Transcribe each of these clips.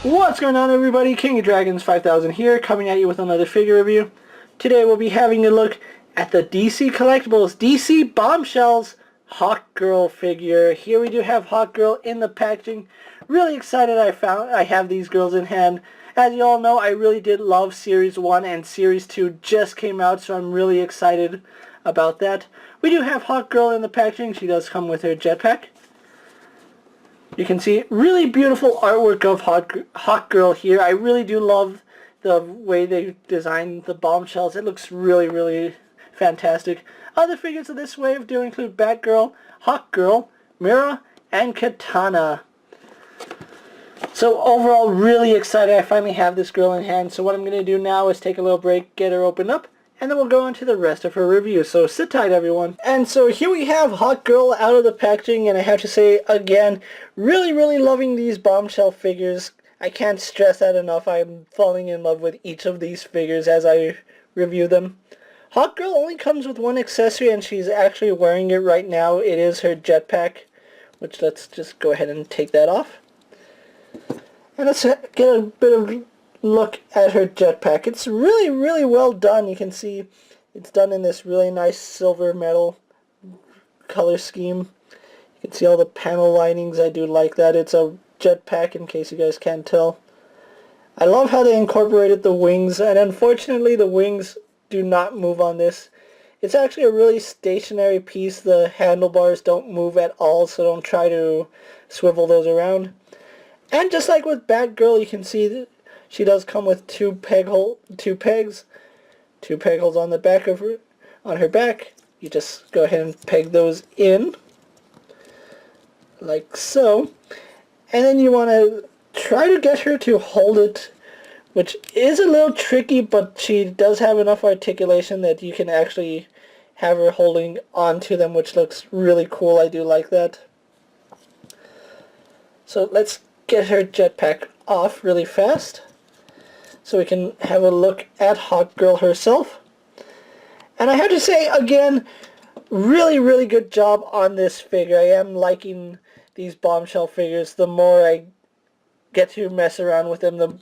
What's going on, everybody? KingofDragons 5000 here, coming at you with another figure review. Today we'll be having a look at the DC Collectibles DC Bombshells Hawkgirl figure. Here we do have Hawkgirl in the packaging. Really excited I have these girls in hand. As you all know, I really did love Series 1 and Series 2 just came out, so I'm really excited about that. We do have Hawkgirl in the packaging. She does come with her jetpack. You can see really beautiful artwork of Hawkgirl here. I really do love the way they designed the bombshells. It looks really, really fantastic. Other figures of this wave do include Batgirl, Hawkgirl, Mira, and Katana. So overall, really excited I finally have this girl in hand. So what I'm going to do now is take a little break, get her opened up, and then we'll go on to the rest of her review. So sit tight, everyone. And so here we have Hawkgirl out of the packaging, and I have to say again, really, really loving these bombshell figures. I can't stress that enough. I'm falling in love with each of these figures as I review them. Hawkgirl only comes with one accessory, and she's actually wearing it right now. It is her jetpack, which let's just go ahead and take that off. And let's get a bit of look at her jetpack. It's really, really well done. You can see it's done in this really nice silver metal color scheme. You can see all the panel linings. I do like that. It's a jetpack, in case you guys can't tell. I love how they incorporated the wings, and unfortunately the wings do not move on this. It's actually a really stationary piece. The handlebars don't move at all, so don't try to swivel those around. And just like with Batgirl, you can see that she does come with two peg holes on the back of her, on her back. You just go ahead and peg those in, like so. And then you want to try to get her to hold it, which is a little tricky, but she does have enough articulation that you can actually have her holding onto them, which looks really cool. I do like that. So let's get her jetpack off really fast, so we can have a look at Hawkgirl herself. And I have to say, again, really, really good job on this figure. I am liking these bombshell figures. The more I get to mess around with them, the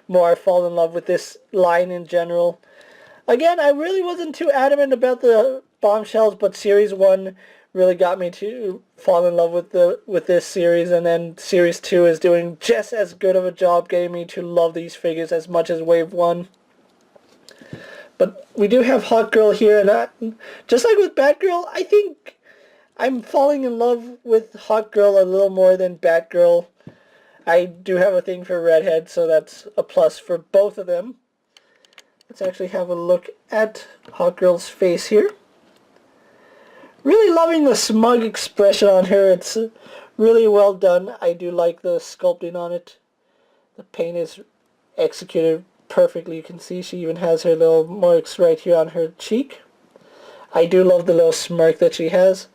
more I fall in love with this line in general. Again, I really wasn't too adamant about the bombshells, but Series 1 really got me to fall in love with this series, and then Series 2 is doing just as good of a job getting me to love these figures as much as Wave 1. But we do have Hawkgirl here, and just like with Batgirl, I think I'm falling in love with Hawkgirl a little more than Batgirl. I do have a thing for redheads, so that's a plus for both of them. Let's actually have a look at Hawkgirl's face here. Really loving the smug expression on her. It's really well done. I do like the sculpting on it. The paint is executed perfectly. You can see she even has her little marks right here on her cheek. I do love the little smirk that she has.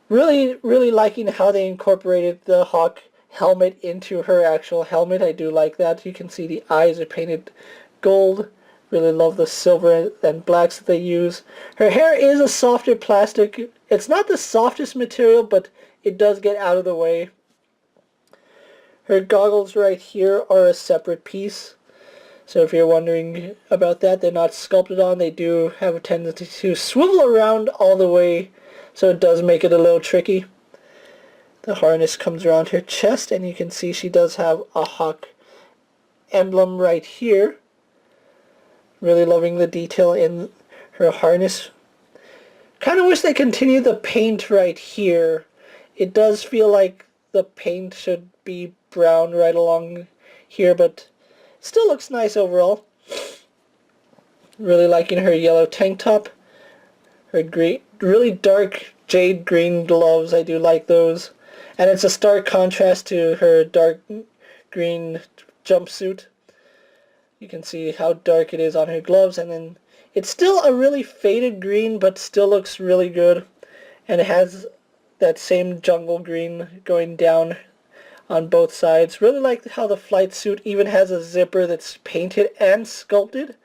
Really, really liking how they incorporated the Hawk helmet into her actual helmet. I do like that. You can see the eyes are painted gold. Really love the silver and blacks that they use. Her hair is a softer plastic. It's not the softest material, but it does get out of the way. Her goggles right here are a separate piece. So if you're wondering about that, they're not sculpted on. They do have a tendency to swivel around all the way, so it does make it a little tricky. The harness comes around her chest, and you can see she does have a hawk emblem right here. Really loving the detail in her harness. Kind of wish they continued the paint right here. It does feel like the paint should be brown right along here, but still looks nice overall. Really liking her yellow tank top. Her really dark jade green gloves. I do like those. And it's a stark contrast to her dark green jumpsuit. You can see how dark it is on her gloves, and then it's still a really faded green, but still looks really good. And it has that same jungle green going down on both sides. Really like how the flight suit even has a zipper that's painted and sculpted.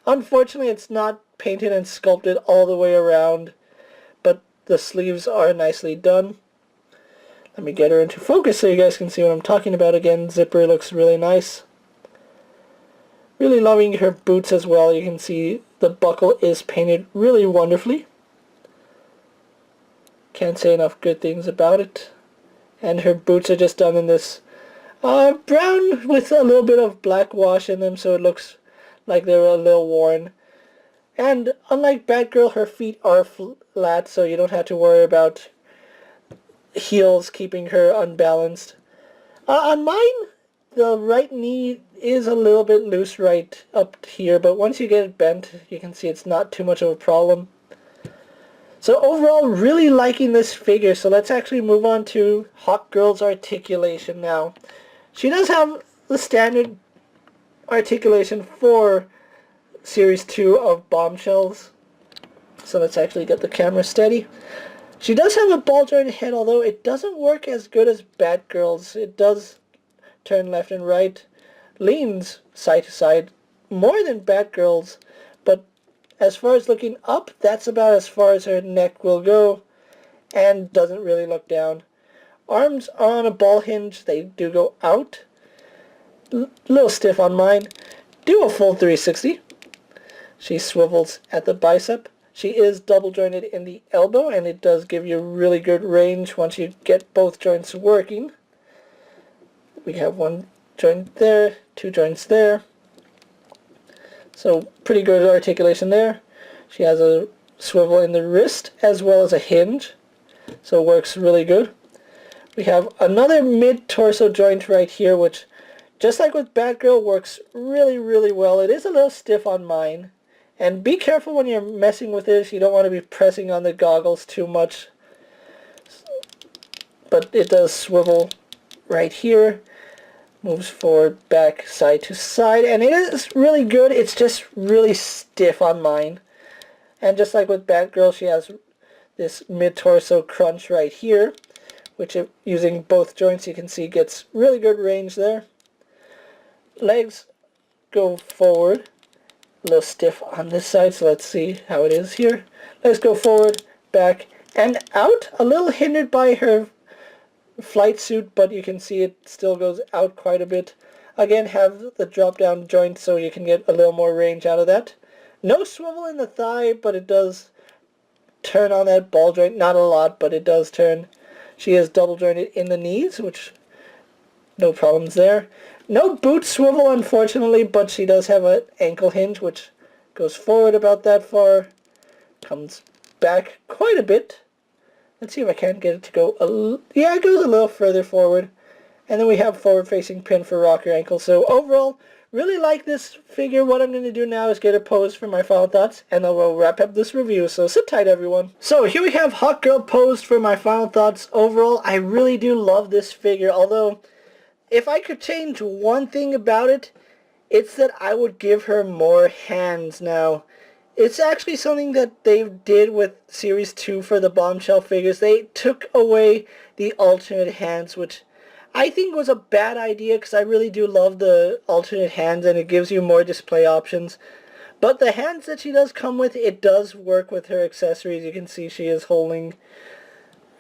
Unfortunately, it's not painted and sculpted all the way around, but the sleeves are nicely done. Let me get her into focus so you guys can see what I'm talking about again. Zipper looks really nice. Really loving her boots as well. You can see the buckle is painted really wonderfully. Can't say enough good things about it. And her boots are just done in this brown with a little bit of black wash in them, so it looks like they're a little worn. And unlike Batgirl, her feet are flat, so you don't have to worry about heels keeping her unbalanced. On mine, the right knee is a little bit loose right up here, but once you get it bent, you can see it's not too much of a problem. So overall, really liking this figure. So let's actually move on to Hawkgirl's articulation now. She does have the standard articulation for Series 2 of Bombshells. So let's actually get the camera steady. She does have a ball joint head, although it doesn't work as good as Batgirl's. It does turn left and right, leans side to side more than Batgirl's, but as far as looking up, that's about as far as her neck will go, and doesn't really look down. Arms are on a ball hinge. They do go out. A little stiff on mine. Do a full 360. She swivels at the bicep. She is double jointed in the elbow, and it does give you really good range once you get both joints working. We have one joint there, two joints there. So pretty good articulation there. She has a swivel in the wrist as well as a hinge. So it works really good. We have another mid-torso joint right here, which just like with Batgirl works really, really well. It is a little stiff on mine. And be careful when you're messing with this. You don't want to be pressing on the goggles too much. But it does swivel right here. Moves forward, back, side to side. And it is really good. It's just really stiff on mine. And just like with Batgirl, she has this mid-torso crunch right here. Which, using both joints, you can see gets really good range there. Legs go forward. A little stiff on this side, so let's see how it is here. Let's go forward, back, and out. A little hindered by her flight suit, but you can see it still goes out quite a bit. Again, have the drop down joint so you can get a little more range out of that. No swivel in the thigh, but it does turn on that ball joint. Not a lot, but it does turn. She is double jointed in the knees, which no problems there. No boot swivel, unfortunately, but she does have an ankle hinge, which goes forward about that far, comes back quite a bit. Let's see if I can't get it to go yeah, it goes a little further forward. And then we have forward-facing pin for rocker ankle. So overall, really like this figure. What I'm going to do now is get a pose for my final thoughts, and then we'll wrap up this review. So sit tight, everyone. So here we have Hawkgirl posed for my final thoughts. Overall, I really do love this figure, although if I could change one thing about it, it's that I would give her more hands now. It's actually something that they did with Series 2 for the Bombshell figures. They took away the alternate hands, which I think was a bad idea because I really do love the alternate hands and it gives you more display options. But the hands that she does come with, it does work with her accessories. You can see she is holding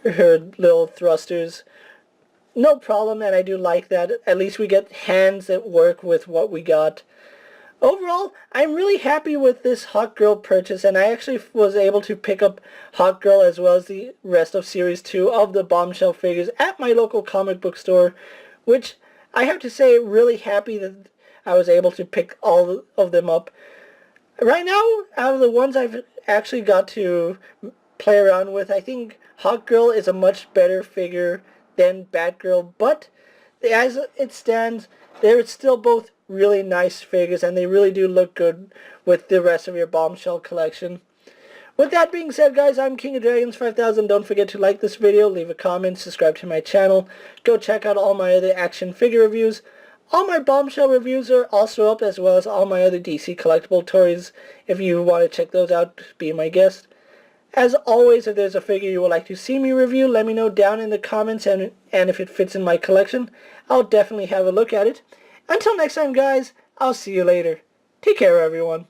her little thrusters. No problem, and I do like that. At least we get hands that work with what we got. Overall, I'm really happy with this Hawkgirl purchase, and I actually was able to pick up Hawkgirl as well as the rest of Series 2 of the Bombshell figures at my local comic book store, which I have to say, really happy that I was able to pick all of them up. Right now, out of the ones I've actually got to play around with, I think Hawkgirl is a much better figure than Batgirl, but as it stands, they're still both really nice figures, and they really do look good with the rest of your Bombshell collection. With that being said, guys, I'm KingofDragons 5000. Don't forget to like this video, leave a comment, subscribe to my channel. Go check out all my other action figure reviews. All my Bombshell reviews are also up, as well as all my other DC collectible toys. If you want to check those out, be my guest. As always, if there's a figure you would like to see me review, let me know down in the comments, and if it fits in my collection, I'll definitely have a look at it. Until next time, guys, I'll see you later. Take care, everyone.